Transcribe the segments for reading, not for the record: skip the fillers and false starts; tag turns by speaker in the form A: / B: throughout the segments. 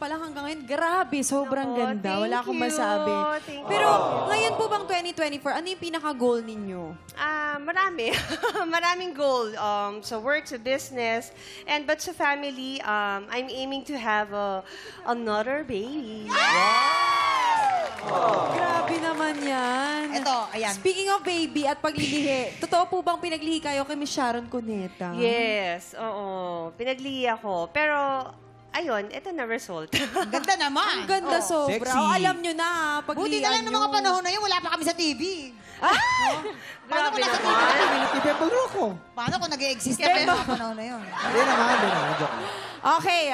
A: pa lang hanggang ngayon, grabe, sobrang ganda. Wala akong masabi.
B: Thank you.
A: Pero ngayon po bang 2024, ano yung pinaka-goal ninyo?
B: Marami. Maraming goal. Sa work, sa business, but sa family, I'm aiming to have another baby.
A: Grabe naman yan.
C: Ito, ayan.
A: Speaking of baby at paglilihi, totoo po bang pinaglihi kayo kay Miss Sharon Cuneta?
B: Yes, oo. Pinaglihi ako. Pero, ayun, ito na result.
C: Ang ganda naman.
A: Ang ganda sobra.
D: Sexy.
A: Alam nyo na, paglihan
C: Buti na lang ng mga
A: nyo.
C: panahon na yun, wala pa kami sa TV.
B: Grabe
C: nasa
B: naman.
E: Ipepal ko.
C: Paano kung nag-e-exist na yung mga panahon na yun?
E: Hindi naman. Joke.
A: Okay,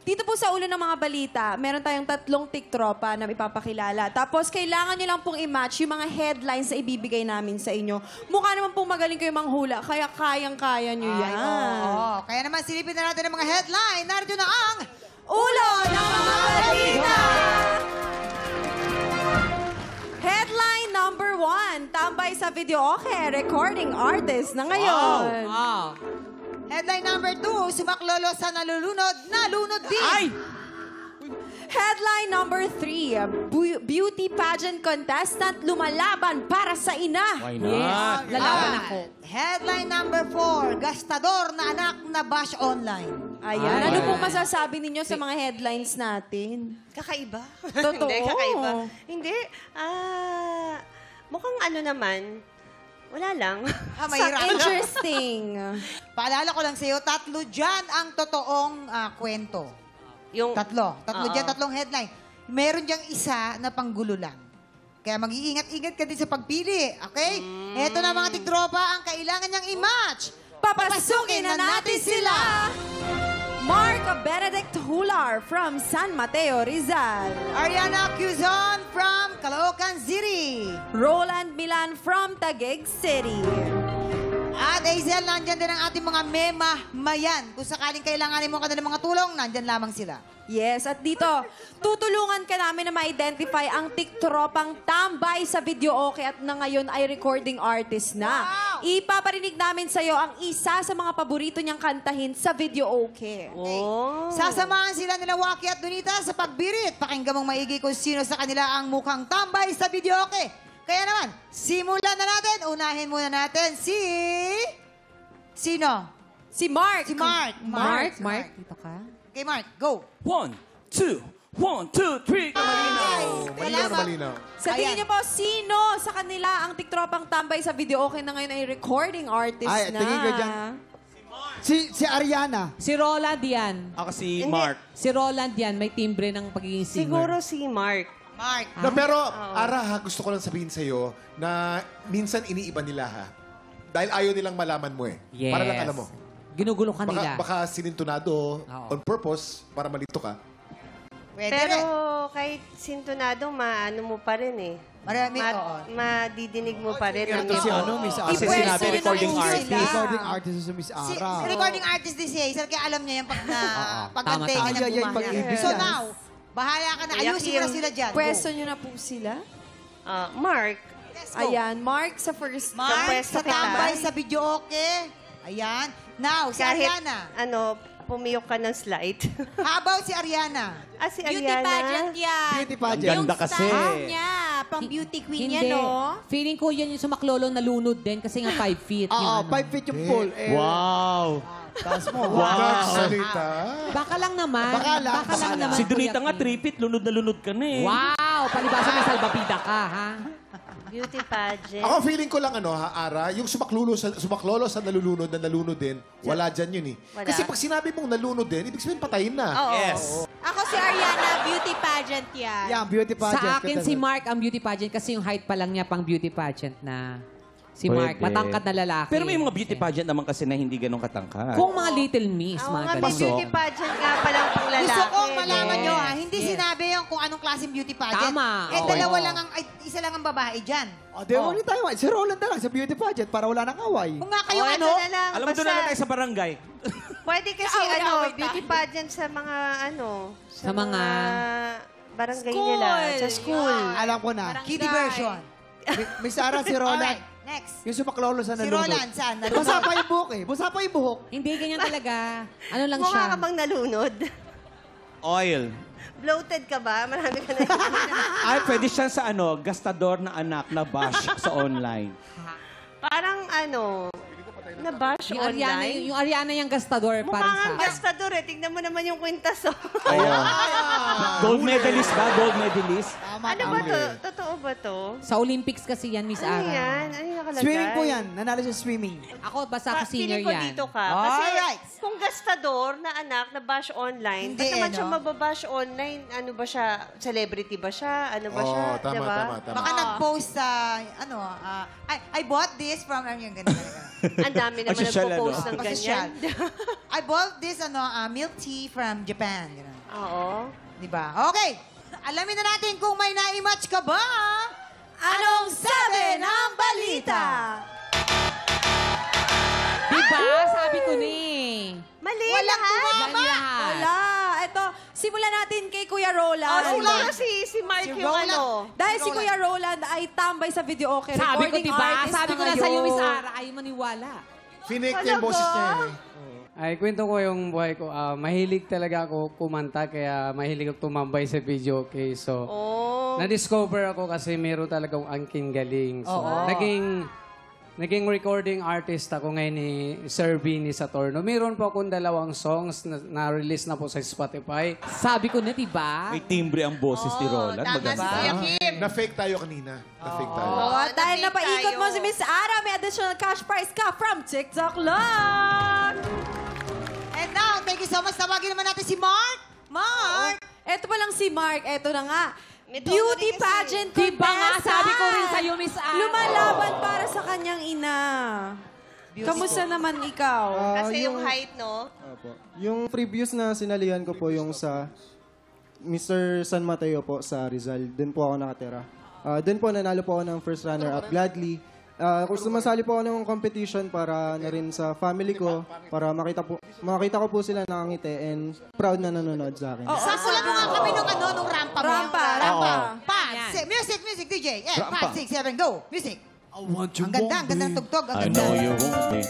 A: dito po sa ulo ng mga balita, meron tayong 3 tiktropa na ipapakilala. Tapos, kailangan nyo lang pong i-match yung mga headlines na ibibigay namin sa inyo. Mukha naman pong magaling kayo manghula, kaya kayang-kaya nyo yan.
C: Oo. Kaya naman, silipin na natin ang mga headline. Narito na ang
A: Ulo ng mga balita! Headline number 1, tambay sa video okay, recording artist na ngayon.
D: Wow.
C: headline number 2, sumaklolo sa nalunod din.
D: Ay!
A: Headline number 3, beauty pageant contestant lumalaban para sa ina.
D: Why not?
A: Yes, lalaban ako.
C: Headline number 4, gastador na anak na bash online.
A: Ayan.
D: Ay.
A: Ano pong masasabi ninyo sa mga headlines natin?
B: Kakaiba.
A: Totoo.
B: Hindi, kakaiba. Hindi. Mukhang ano naman, wala lang.
C: Mahirap.
A: Interesting.
C: Paalala ko lang sa'yo, 3 dyan ang totoong kwento.
B: Yung,
C: 3 dyan, 3 headline. Meron diyang isa na panggulo lang. Kaya mag-iingat-ingat ka din sa pagpili, okay? Eto na mga tiktropa, ang kailangan niyang i-match.
A: Papasukin na natin sila! Mark Benedict Hular from San Mateo, Rizal.
C: Ariana Quezon from Caloocan City.
A: Roland Milan from Taguig City.
C: At Hazel, nandyan din ang ating mga mema-mayan. Kung sakaling kailanganin mo ng mga tulong, nandyan lamang sila.
A: Yes, at dito, tutulungan ka namin na ma-identify ang tiktropang tambay sa video okay at na ngayon ay recording artist na.
C: Wow!
A: Ipaparinig namin sa'yo ang isa sa mga paborito niyang kantahin sa video okay.
B: oh.
C: Sasamahan sila nila Waki at Donita sa pagbirit. Pakinggan mong maigi kung sino sa kanila ang mukhang tambay sa video okay. Kaya naman, simulan na natin. Unahin muna natin si... Sino?
A: Si Mark.
C: Si Mark.
A: Mark, dito ka.
C: Okay, Mark, go.
D: 1, 2, 1, 2, 3.
E: Malinaw na malinaw.
A: Sa tingin niyo po, sino sa kanila ang tiktropang tambay sa video okay na ngayon ay recording artist
E: Ay,
A: na?
E: tingin ko dyan. Si Ariana.
F: Si Roland yan.
D: Ako si
B: Hindi.
D: Mark.
F: Si Roland yan, may timbre ng pagiging singer.
B: Siguro si Mark.
C: Mark.
E: No, pero, Ara, gusto ko lang sabihin sa'yo na minsan iniiba nila, ha? Dahil ayaw nilang malaman mo, eh.
F: Yes.
E: Para lang alam mo.
F: Ginugulo ka nila.
E: Baka sinintunado
F: Oo.
E: on purpose para malito ka.
C: Pwede
B: Pero
C: rin.
B: kahit sintonado, maano mo pa rin eh.
C: Marami, oo.
B: Madidinig mo pa rin.
E: Ito si Miss Ara.
D: Kasi
A: Ipwesto
D: sinabi
A: nyo na
D: recording
A: lang
D: artist.
A: sila.
E: Recording artist si Miss
C: Si
E: Ara.
C: recording artist din si Hazel, kaya alam niya yan pag pagkante
F: Tama,
C: niya
E: tama. Ay,
C: ng
E: pag-ibig
C: So
E: yan.
C: now, bahala ka na. Ayusin mo na sila dyan. Go.
A: Pwesto niyo na po sila.
B: Mark.
C: Let's go.
A: Ayan, Mark sa first.
C: Mark,
B: Pwesto
C: sa
B: kita.
C: tambay sa video okay. Ayan. Now, si
B: Kahit,
C: Ariana.
B: pumiyok ka ng slide.
C: How about si Ariana?
B: Si
A: Beauty
B: Ariana.
A: pageant yan.
E: Beauty
D: Ang
E: pageant.
D: ganda kasi.
A: niya. Pang beauty queen
F: Hindi.
A: yan, no?
F: Feeling ko yan yung sumaklolo nalunod din kasi nga 5 feet. yung
E: Oo,
F: ano.
E: 5 feet yung pool.
D: Wow.
E: Taas mo.
G: Nagsalita.
F: Baka lang naman.
E: Baka lang, baka lang.
F: naman.
D: Si Donita
F: Kuya
D: nga,
F: Kim.
D: 3 feet. Lunod na lunod ka na eh.
F: Wow! Palibasa may salbabida ka, ha?
B: Beauty pageant.
E: Ako feeling ko lang Ara, yung sumaklolo sa nalunod din, wala dyan yun eh.
B: Wala.
E: Kasi pag sinabi mong nalunod din, ibig sabihin patayin na.
B: Oo.
D: Yes.
A: Ako si Ariana, beauty pageant yan.
E: Yan, beauty pageant.
F: Sa akin, si Mark ang beauty pageant kasi yung height pa lang niya pang beauty pageant na. Si Mark,
D: Pwede.
F: matangkad na lalaki.
D: Pero may mga beauty pageant naman kasi na hindi ganun katangkad.
F: Kung mga little miss,
B: Oo
F: mga
B: nga, may
F: ganun.
B: beauty pageant nga palang pang lalaki.
C: Gusto kong malaman
F: Yes.
C: nyo, ha? Hindi sinabi yung kung anong klaseng beauty pageant.
F: Tama.
C: Eh,
F: Oo.
C: isa lang ang babae dyan.
E: O, di wala tayo. Si Roland na lang sa beauty pageant para wala nang away.
C: Kung nga kayong
B: Oo,
C: ano,
B: ito na lang.
D: Alam mo, doon na lang tayo sa barangay.
B: Pwede kasi beauty pageant sa mga
F: Sa mga-
B: barangay
A: School.
B: nila. Sa school.
E: Alam ko na.
C: kiddie version.
E: Miss Ara, si Roland.
C: Alright, next.
E: Yung sumaklolo sa
C: Si
E: nalunod.
C: Roland, saan?
E: Basa pa yung buhok eh. Basa pa yung buhok.
F: Hindi, ganyan talaga. Ano lang
B: Mukha
F: siya.
B: ka bang nalunod?
D: Oil.
B: Bloated ka ba? Marami ka na.
D: Ay, pwede siya sa gastador na anak na bash sa online.
B: Parang nabash
F: Yung Ariana,
B: online.
F: yung Ariana yung gastador
B: Mukha
F: parang
B: nga
F: sa...
B: gastador eh. Tignan mo naman yung kwintas. Oh.
D: Gold medalist ba? Gold medalist?
B: Ano ba to? Totoo ba to?
F: Sa Olympics kasi yan, Miss
B: Ano
F: Ara.
B: yan? Ano yung nakalagay?
G: Swimming po yan. Nanalo sa swimming.
F: Ako, basta ako senior
B: Feeling ko
F: yan.
B: dito ka. Kasi
C: Alright.
B: kung gastador na anak na bash online,
C: Hindi
B: ba't naman
C: eh,
B: siya
C: no?
B: mababash online? Ano ba siya? Celebrity ba siya? Ano ba siya?
E: Oo, tama,
B: Diba?
E: tama.
C: Baka nag-post sa, I bought this from, yung ganun.
B: Ang dami naman
D: Pasosyal,
B: nagpo-post ng
C: Pasosyal.
B: ganyan.
C: I bought this, milk tea from Japan. Ganun.
B: Oo.
C: Diba? Okay. Alamin na natin kung may na-match ka ba.
A: Anong sabi ng balita?
F: Diba? Sabi ko ni.
B: Mali
C: Walang
B: lahat.
C: tumama.
F: lahat.
A: Wala. Ito, simulan natin kay Kuya Roland.
B: Oh, siguro si Mark
C: Si
B: yung
C: Roland.
A: Dahil si Kuya Roland ay tambay sa video okay.
F: Sabi ko,
A: Recording
F: diba?
A: artist
F: Sabi ko na
A: ngayon.
F: sa'yo, Miss Ara, ayaw maniwala.
E: Finik niya yung boses niya eh.
G: Ay, kwento ko yung buhay ko. Mahilig talaga ako kumanta, kaya mahilig ako tumambay sa video, okay? So, na-discover ako kasi meron talagang angking galing. So, naging recording artist ako ngayon ni Sir Vinny Satorno. Meron po akong 2 songs na release na po sa Spotify.
F: Sabi ko na, diba?
D: May timbre ang boses ni Roland.
C: tama
D: Maganda.
C: si Kuya Kim.
E: Na-fake tayo kanina. Na-fake tayo.
A: At dahil
B: na-fake
A: napaikot
B: tayo.
A: mo si Miss Ara, may additional cash prize ka from TikTok lang!
C: And now, thank you so much. Tawagin naman natin si Mark. Mark!
A: Eto pa lang si Mark. Eto na nga.
B: May tono
A: Beauty
B: rin kasi.
A: pageant
F: Diba nga,
A: contestant.
F: sabi ko rin sa'yo, Miss Ara.
A: Lumalaban para sa kanyang ina. Kamusta naman ikaw?
B: Kasi yung height, no?
H: Opo. Yung previous na sinalihan ko po yung sa Mr. San Mateo po sa Rizal. Doon po ako nakatira. Doon po nanalo po ako ng first runner-up gladly. Kung sumasali po ako ng competition para na rin sa family ko, para makita ko po sila nakangiti and proud na nanonood sa akin.
C: Sasalan mo nga kami nung rampa mo.
A: Rampa.
C: 5, 6, music, DJ. Yeah,
D: Rampa.
C: 5, 6, 7, go. Music.
H: want
C: Ang ganda ng tugtog.
D: I
C: Ang
D: know
C: ganda.
D: you won't be.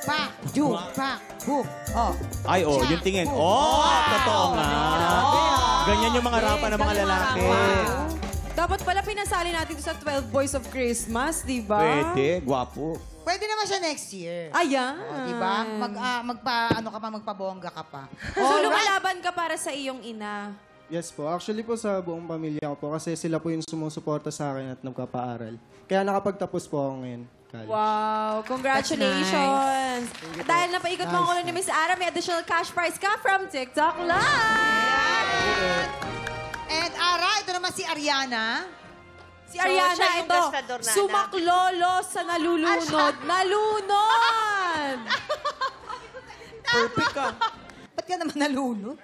C: Pa, ju, pa, boom. Oh.
D: Ay, yung tingin. Totoo nga. Ganyan yung mga rampa ng mga lalaki.
A: Dapat pala pinasali natin sa 12 Boys of Christmas, di ba?
D: Pwede, gwapo.
C: Pwede naman siya next year.
A: Ayan.
C: Diba? Magpabongga ka pa.
A: So, lumalaban ka para sa iyong ina.
H: Yes po. Actually po sa buong pamilya ko po kasi sila po yung sumusuporta sa akin at nagpapaaral. Kaya nakapagtapos po ako ngayon. College.
A: Wow, congratulations. At dahil napaikot mo ang ulo ni Miss Ara, may additional cash prize ka from TikTok Live.
C: And Ara, ito naman si Ariana.
A: Si Ariana,
B: siya yung
A: ito,
B: gastador na anak.
A: sumaklolo sa nalulunod. Nalunod!
D: Perfect ka.
C: Ba't ka naman nalunod?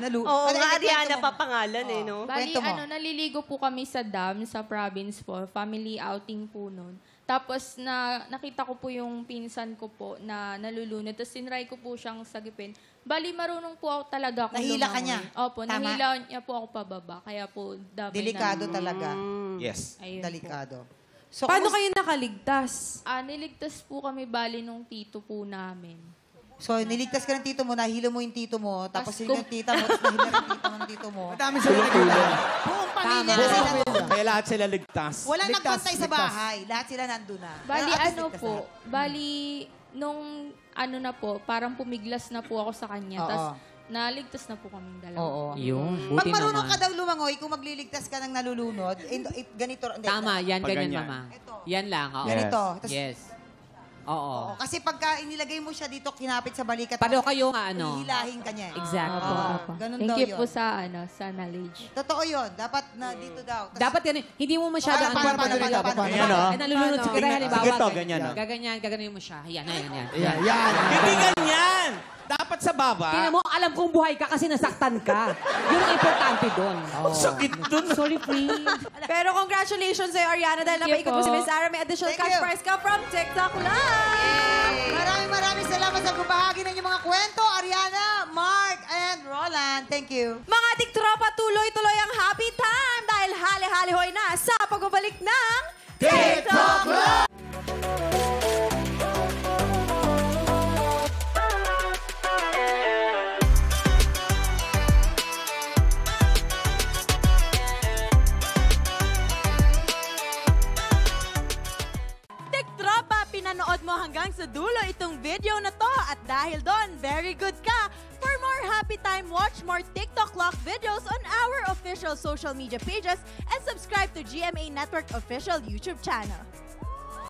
B: Oo
C: Ano,
B: nga,
C: kwento
B: Ariana
C: mo.
B: pa pangalan eh, no?
I: Bali,
C: Kwento mo.
I: naliligo po kami sa dam sa province po. Family outing po noon. Tapos, nakita ko po yung pinsan ko po na nalulunod. Tapos, sinry ko po siyang sagipin. Bali, marunong po ako talaga akong
C: Nahila ka
I: lumangoy.
C: niya?
I: Opo,
C: Tama?
I: nahila niya po ako pababa. Kaya po, damay
C: Delikado
I: na.
C: talaga.
D: Yes.
I: Ayun po.
C: Delikado. So,
A: Paano
C: kung-
A: kayo nakaligtas?
I: Niligtas po kami bali nung tito po namin.
C: So, niligtas ka ng tito mo, nahilo mo yung tito mo, tapos
I: Tas
C: yung tita mo, tapos nahilo yung tita mo ng tito mo.
G: Madami sila nagkita.
C: Buong pamilya na sila nandun.
D: Kaya lahat sila ligtas.
C: Walang
G: Ligtas,
C: nagbantay sa
G: ligtas.
C: bahay. Lahat sila nandun na.
I: Bali,
C: At least
I: ano
C: ligtas
I: po,
C: lahat.
I: bali, nung ano na po, parang pumiglas na po ako sa kanya.
C: Oo.
I: Tapos, naligtas na po kaming dalawa.
C: Oo.
F: Yun,
C: Pag
F: buti
C: marunong ka
F: naman.
C: daw lumangoy, kung magliligtas ka ng nalulunod, ganito. Hindi,
F: Tama, yan,
D: Pag
F: ganyan,
D: ganyan.
F: mama.
C: Ito.
F: Yan lang, oo.
C: Ganito. Tas-
F: Yes.
C: Oo.
F: Oo.
C: Kasi pagka inilagay mo siya dito, kinapit sa balikat,
F: Pareho kayo nga, ano?
C: hihilahin ka niya.
F: Exactly.
C: Oo. Ganun
I: Thank
C: daw
I: you
C: yun.
I: po sa, sa knowledge.
C: Totoo yun. Dapat na dito daw. Tas-
F: Dapat yan, hindi mo masyado...
C: Paano?
D: Ayan, oh.
F: Nalulunod
C: Paano?
F: siguro, halimbawa.
D: Sige to, ganyan, oh.
F: Gaganyan mo siya. Yan.
G: Yan, yan.
D: Hindi ganyan! Dapat sa baba.
F: Tingnan mo, alam kong buhay ka kasi nasaktan ka. Yun ang importante doon.
D: Ang sakit dun.
F: Sorry, please.
A: Pero congratulations sa'yo, Ariana, dahil
I: Thank you
A: napaikot mo
I: po.
A: si Miss Ara, may additional
C: Thank
A: cash
C: you.
A: prize ka from TikTok Live.
C: Maraming salamat sa pagbahagi ng inyong mga kwento, Ariana, Mark, and Roland. Thank you.
A: Mga tiktropa, tuloy-tuloy ang happy time dahil hali-halihoy na sa pagbabalik ng TikTok Live! napanood mo hanggang sa dulo itong video na to at dahil doon, very good ka. For more Happy Time, watch more TikTok Clock videos on our official social media pages and subscribe to GMA Network official YouTube channel.